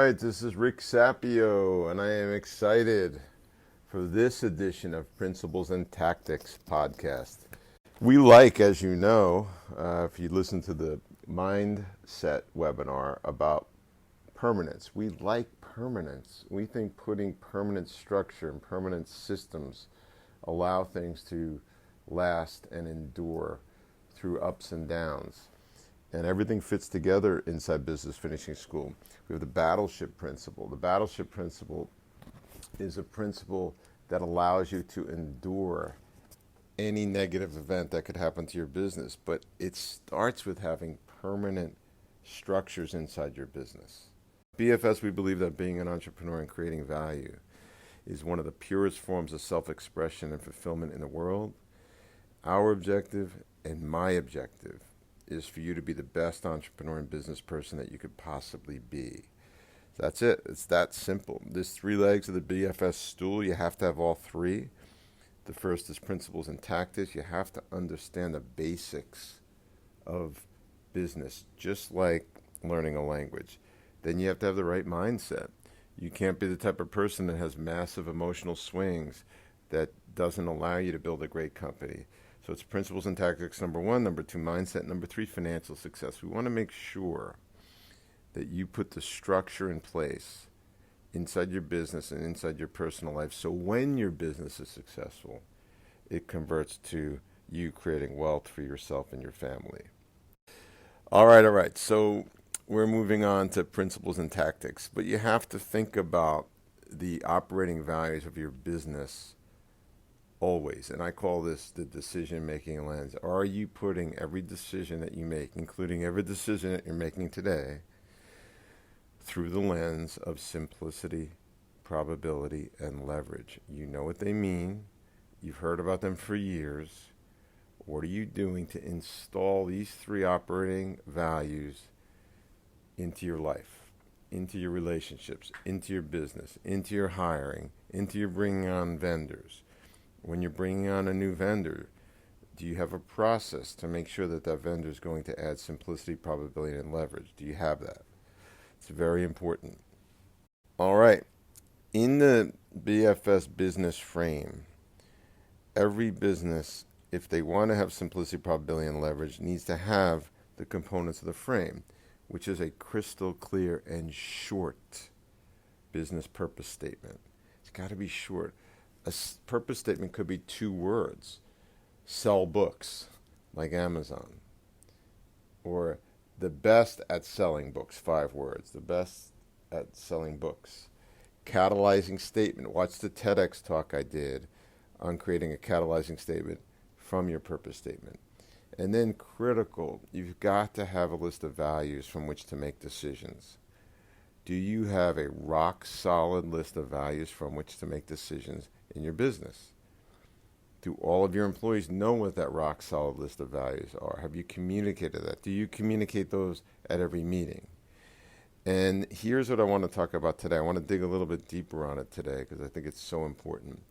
right, this is Rick Sapio, and I am excited for this edition of Principles and Tactics podcast. We like, as you know, if you listen to the Mindset webinar about permanence, we like permanence. We think putting permanent structure and permanent systems allow things to last and endure through ups and downs. And everything fits together inside Business Finishing School. We have the battleship principle. The battleship principle is a principle that allows you to endure any negative event that could happen to your business, but it starts with having permanent structures inside your business. BFS, we believe that being an entrepreneur and creating value is one of the purest forms of self-expression and fulfillment in the world. Our objective and my objective is for you to be the best entrepreneur and business person that you could possibly be. That's it. It's that simple. There's 3 legs of the BFS stool. You have to have all 3. The first is principles and tactics. You have to understand the basics of business, just like learning a language. Then you have to have the right mindset. You can't be the type of person that has massive emotional swings that doesn't allow you to build a great company. So it's principles and tactics, number 1. Number 2, mindset. Number 3, financial success. We want to make sure that you put the structure in place inside your business and inside your personal life, so when your business is successful, it converts to you creating wealth for yourself and your family. All right. So we're moving on to principles and tactics, but you have to think about the operating values of your business always, and I call this the decision-making lens. Are you putting every decision that you make, including every decision that you're making today, through the lens of simplicity, probability, and leverage? You know what they mean. You've heard about them for years. What are you doing to install these 3 operating values into your life, into your relationships, into your business, into your hiring, into your bringing on vendors? When you're bringing on a new vendor, do you have a process to make sure that that vendor is going to add simplicity, probability, and leverage? Do you have that? It's very important. All right. In the BFS business frame, every business, if they want to have simplicity, probability, and leverage, needs to have the components of the frame, which is a crystal clear and short business purpose statement. It's got to be short. A purpose statement could be 2 words. Sell books, like Amazon. Or the best at selling books, 5 words. The best at selling books. Catalyzing statement. Watch the TEDx talk I did on creating a catalyzing statement from your purpose statement. And then critical, you've got to have a list of values from which to make decisions. Do you have a rock solid list of values from which to make decisions in your business? Do all of your employees know what that rock solid list of values are? Have you communicated that? Do you communicate those at every meeting? And here's what I want to talk about today. I want to dig a little bit deeper on it today because I think it's so important.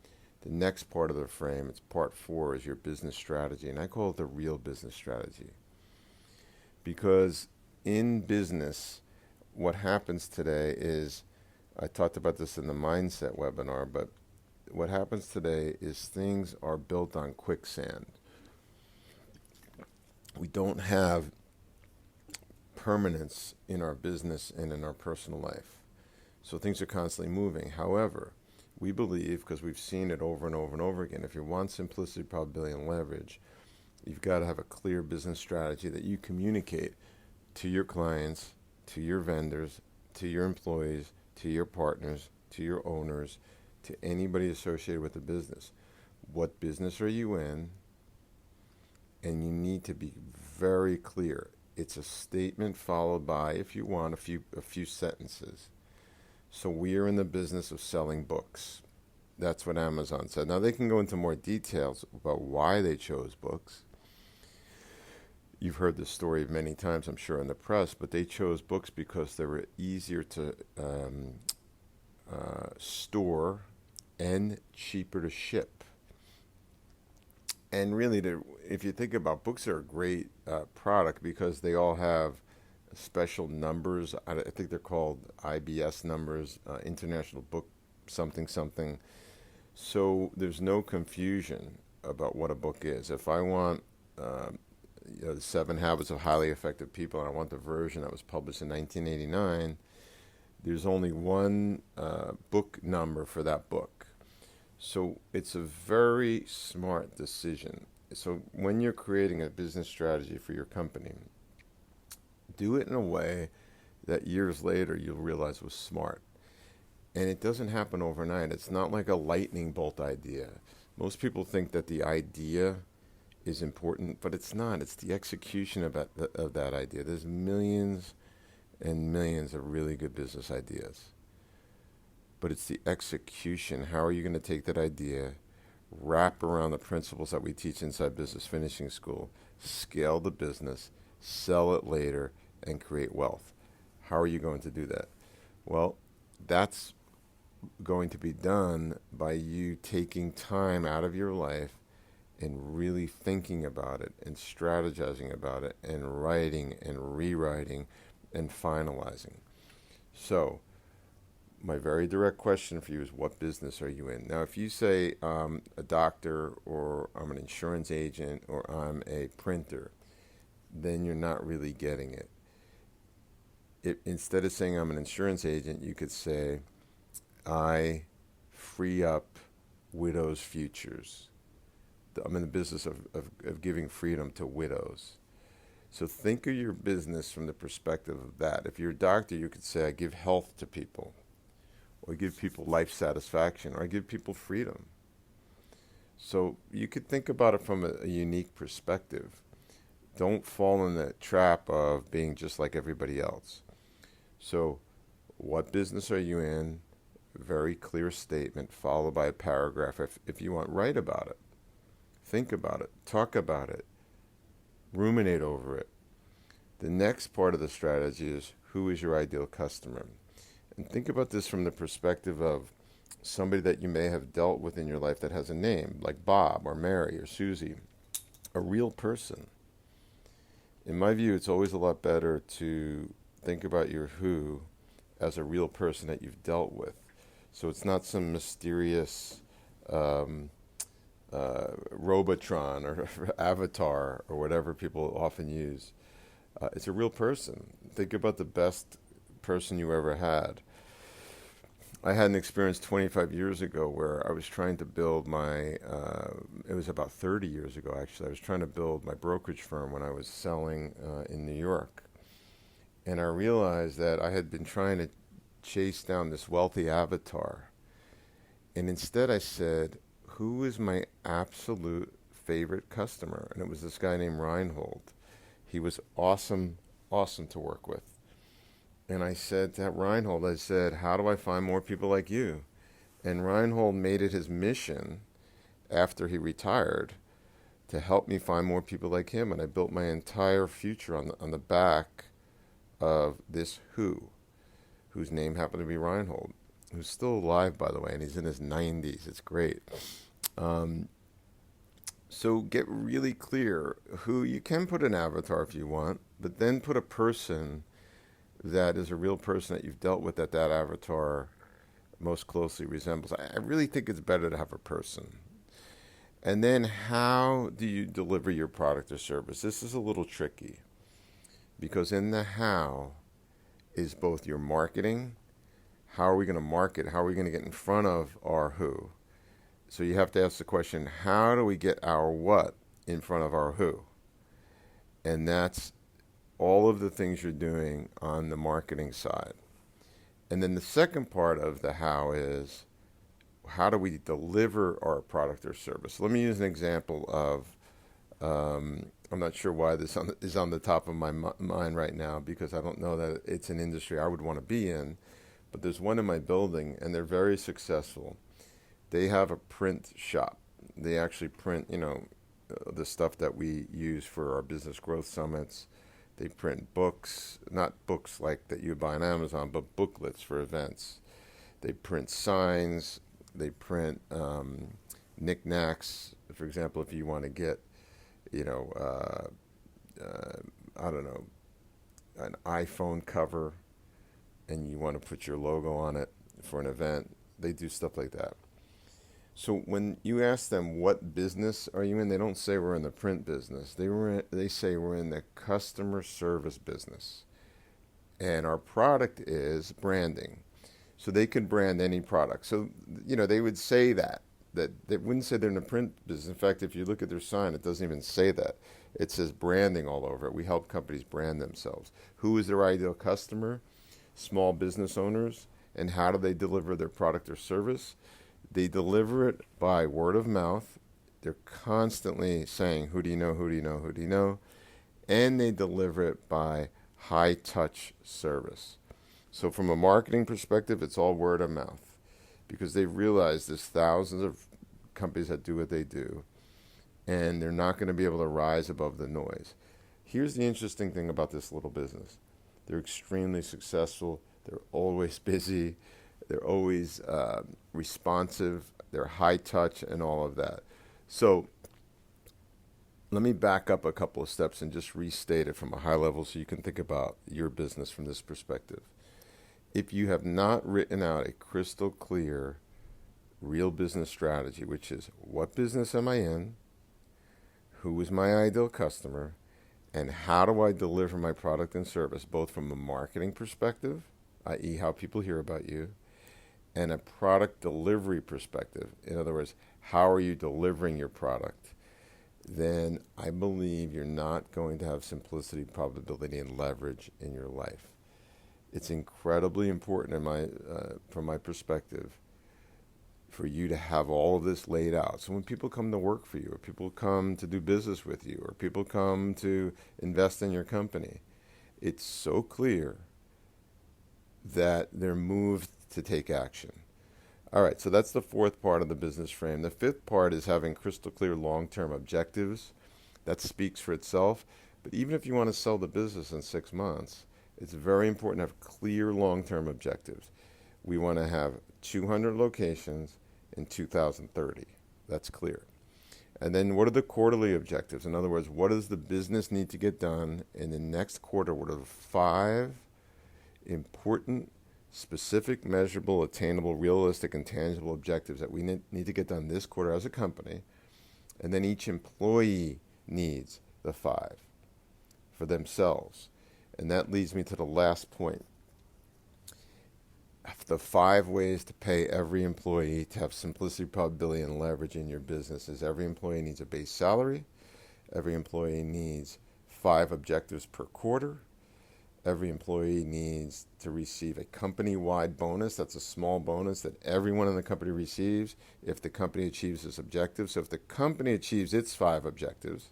The next part of the frame, it's part 4, is your business strategy. And I call it the real business strategy. Because in business, what happens today is, I talked about this in the mindset webinar, but what happens today is things are built on quicksand. We don't have permanence in our business and in our personal life. So things are constantly moving. However, we believe, because we've seen it over and over and over again, if you want simplicity, probability, and leverage, you've got to have a clear business strategy that you communicate to your clients, to your vendors, to your employees, to your partners, to your owners, to anybody associated with the business. What business are you in? And you need to be very clear. It's a statement followed by, if you want, a few sentences. So we are in the business of selling books. That's what Amazon said. Now they can go into more details about why they chose books. You've heard this story many times, I'm sure, in the press, but they chose books because they were easier to store and cheaper to ship. And really, if you think about books, are a great product because they all have special numbers. I think they're called IBS numbers, International Book something something. So there's no confusion about what a book is. If I want The Seven Habits of Highly Effective People, and I want the version that was published in 1989, there's only one book number for that book. So it's a very smart decision. So when you're creating a business strategy for your company, do it in a way that years later you'll realize was smart. And it doesn't happen overnight. It's not like a lightning bolt idea. Most people think that the idea is important, but it's not. It's the execution of that idea. There's millions and millions of really good business ideas. But it's the execution. How are you going to take that idea, wrap around the principles that we teach inside Business Finishing School, scale the business, sell it later, and create wealth? How are you going to do that? Well, that's going to be done by you taking time out of your life and really thinking about it and strategizing about it and writing and rewriting and finalizing. So my very direct question for you is, what business are you in? Now, if you say I'm a doctor, or I'm an insurance agent, or I'm a printer, then you're not really getting it. Instead of saying I'm an insurance agent, you could say I free up widows' futures. I'm in the business of giving freedom to widows. So think of your business from the perspective of that. If you're a doctor, you could say I give health to people, or I give people life satisfaction, or I give people freedom. So you could think about it from a unique perspective. Don't fall in the trap of being just like everybody else. So what business are you in? Very clear statement, followed by a paragraph. If you want, write about it. Think about it. Talk about it. Ruminate over it. The next part of the strategy is, who is your ideal customer? And think about this from the perspective of somebody that you may have dealt with in your life that has a name, like Bob or Mary or Susie, a real person. In my view, it's always a lot better to think about your who as a real person that you've dealt with. So it's not some mysterious Robotron or avatar or whatever people often use. It's a real person. Think about the best person you ever had. I had an experience 25 years ago where I was trying to build my, it was about 30 years ago actually, I was trying to build my brokerage firm when I was selling in New York. And I realized that I had been trying to chase down this wealthy avatar. And instead I said, who is my absolute favorite customer? And it was this guy named Reinhold. He was awesome to work with. And I said to Reinhold, I said, how do I find more people like you? And Reinhold made it his mission after he retired to help me find more people like him. And I built my entire future on the back of this whose name happened to be Reinhold, who's still alive, by the way, and he's in his 90s. It's great. So get really clear who. You can put an avatar if you want, but then put a person that is a real person that you've dealt with that avatar most closely resembles. I really think it's better to have a person. And then how do you deliver your product or service? This is a little tricky, because in the how is both your marketing. How are we going to market? How are we going to get in front of our who? So you have to ask the question, how do we get our what in front of our who? And that's all of the things you're doing on the marketing side. And then the second part of the how is, how do we deliver our product or service? Let me use an example of, I'm not sure why this is on the top of my mind right now, because I don't know that it's an industry I would want to be in, but there's one in my building and they're very successful. They have a print shop. They actually print, the stuff that we use for our business growth summits. They print books, not books like that you buy on Amazon, but booklets for events. They print signs. They print knickknacks. For example, if you want to get, I don't know, an iPhone cover and you want to put your logo on it for an event. They do stuff like that. So when you ask them what business are you in, they don't say we're in the print business. They say we're in the customer service business. And our product is branding. So they could brand any product. So, they would say that they wouldn't say they're in the print business. In fact, if you look at their sign, it doesn't even say that. It says branding all over it. We help companies brand themselves. Who is their ideal customer? Small business owners. And how do they deliver their product or service? They deliver it by word of mouth. They're constantly saying, who do you know, who do you know, who do you know? And they deliver it by high touch service. So from a marketing perspective, it's all word of mouth because they've realized there's thousands of companies that do what they do, and they're not going to be able to rise above the noise. Here's the interesting thing about this little business. They're extremely successful. They're always busy. They're always responsive. They're high touch and all of that. So let me back up a couple of steps and just restate it from a high level so you can think about your business from this perspective. If you have not written out a crystal clear real business strategy, which is what business am I in, who is my ideal customer, and how do I deliver my product and service, both from a marketing perspective, i.e. how people hear about you, and a product delivery perspective. In other words, how are you delivering your product? Then I believe you're not going to have simplicity, probability, and leverage in your life. It's incredibly important from my perspective for you to have all of this laid out. So when people come to work for you, or people come to do business with you, or people come to invest in your company, it's so clear that they're moved to take action. All right, so that's the fourth part of the business frame. The fifth part is having crystal clear long-term objectives. That speaks for itself. But even if you want to sell the business in 6 months, it's very important to have clear long-term objectives. We want to have 200 locations in 2030. That's clear. And then what are the quarterly objectives? In other words, what does the business need to get done in the next quarter? What are the 5 important, specific, measurable, attainable, realistic, and tangible objectives that we need to get done this quarter as a company? And then each employee needs the 5 for themselves. And that leads me to the last point. The 5 ways to pay every employee to have simplicity, probability, and leverage in your business is every employee needs a base salary. Every employee needs 5 objectives per quarter. Every employee needs to receive a company-wide bonus. That's a small bonus that everyone in the company receives if the company achieves its objectives. So if the company achieves its 5 objectives,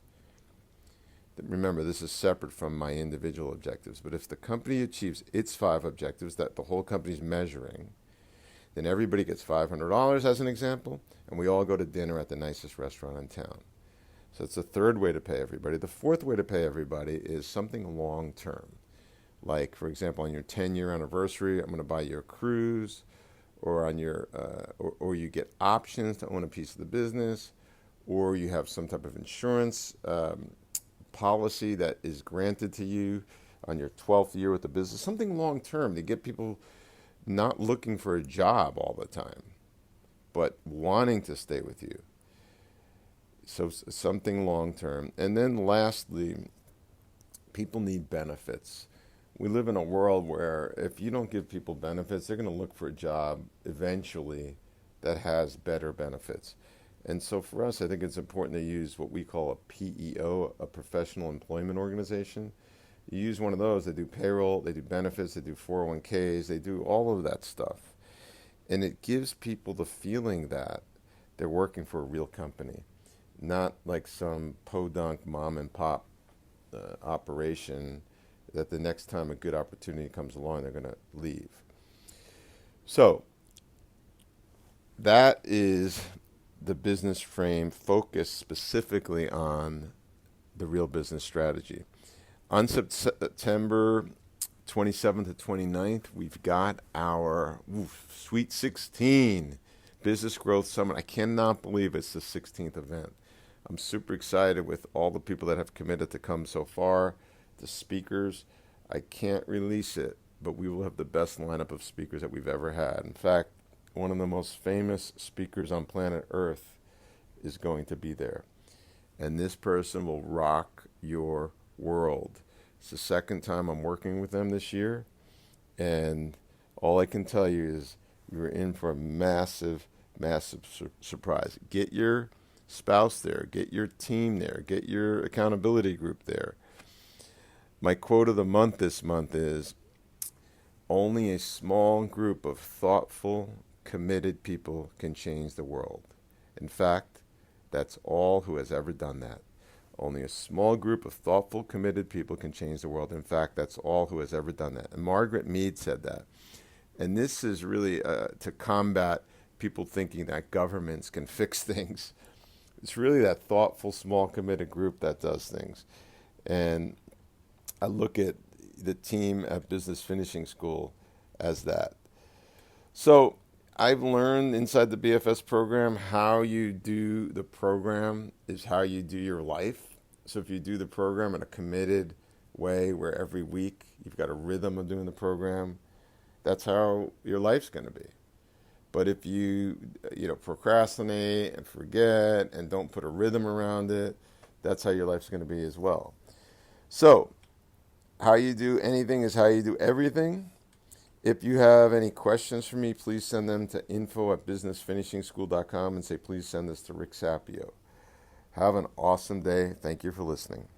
remember, this is separate from my individual objectives, but if the company achieves its 5 objectives that the whole company is measuring, then everybody gets $500 as an example, and we all go to dinner at the nicest restaurant in town. So it's the third way to pay everybody. The fourth way to pay everybody is something long-term. Like, for example, on your 10-year anniversary, I'm going to buy you a cruise, or on your, or you get options to own a piece of the business, or you have some type of insurance policy that is granted to you on your 12th year with the business, something long-term to get people not looking for a job all the time, but wanting to stay with you. So something long-term. And then lastly, people need benefits. We live in a world where if you don't give people benefits, they're going to look for a job eventually that has better benefits. And so for us, I think it's important to use what we call a PEO, a professional employment organization. You use one of those, they do payroll, they do benefits, they do 401ks, they do all of that stuff. And it gives people the feeling that they're working for a real company, not like some podunk mom and pop operation that the next time a good opportunity comes along, they're going to leave. So that is the business frame focused specifically on the real business strategy. On September 27th to 29th, we've got our Sweet 16 Business Growth Summit. I cannot believe it's the 16th event. I'm super excited with all the people that have committed to come so far, the speakers. I can't release it, but we will have the best lineup of speakers that we've ever had. In fact, one of the most famous speakers on planet Earth is going to be there. And this person will rock your world. It's the second time I'm working with them this year. And all I can tell you is you're in for a massive, massive surprise. Get your spouse there. Get your team there. Get your accountability group there. My quote of the month this month is, only a small group of thoughtful, committed people can change the world. In fact, that's all who has ever done that. Only a small group of thoughtful, committed people can change the world. In fact, that's all who has ever done that. And Margaret Mead said that. And this is really to combat people thinking that governments can fix things. It's really that thoughtful, small, committed group that does things. And I look at the team at Business Finishing School as that. So I've learned inside the BFS program, how you do the program is how you do your life. So if you do the program in a committed way where every week you've got a rhythm of doing the program, that's how your life's going to be. But if you procrastinate and forget and don't put a rhythm around it, that's how your life's going to be as well. So how you do anything is how you do everything. If you have any questions for me, please send them to info@businessfinishingschool.com and say, please send this to Rick Sapio. Have an awesome day. Thank you for listening.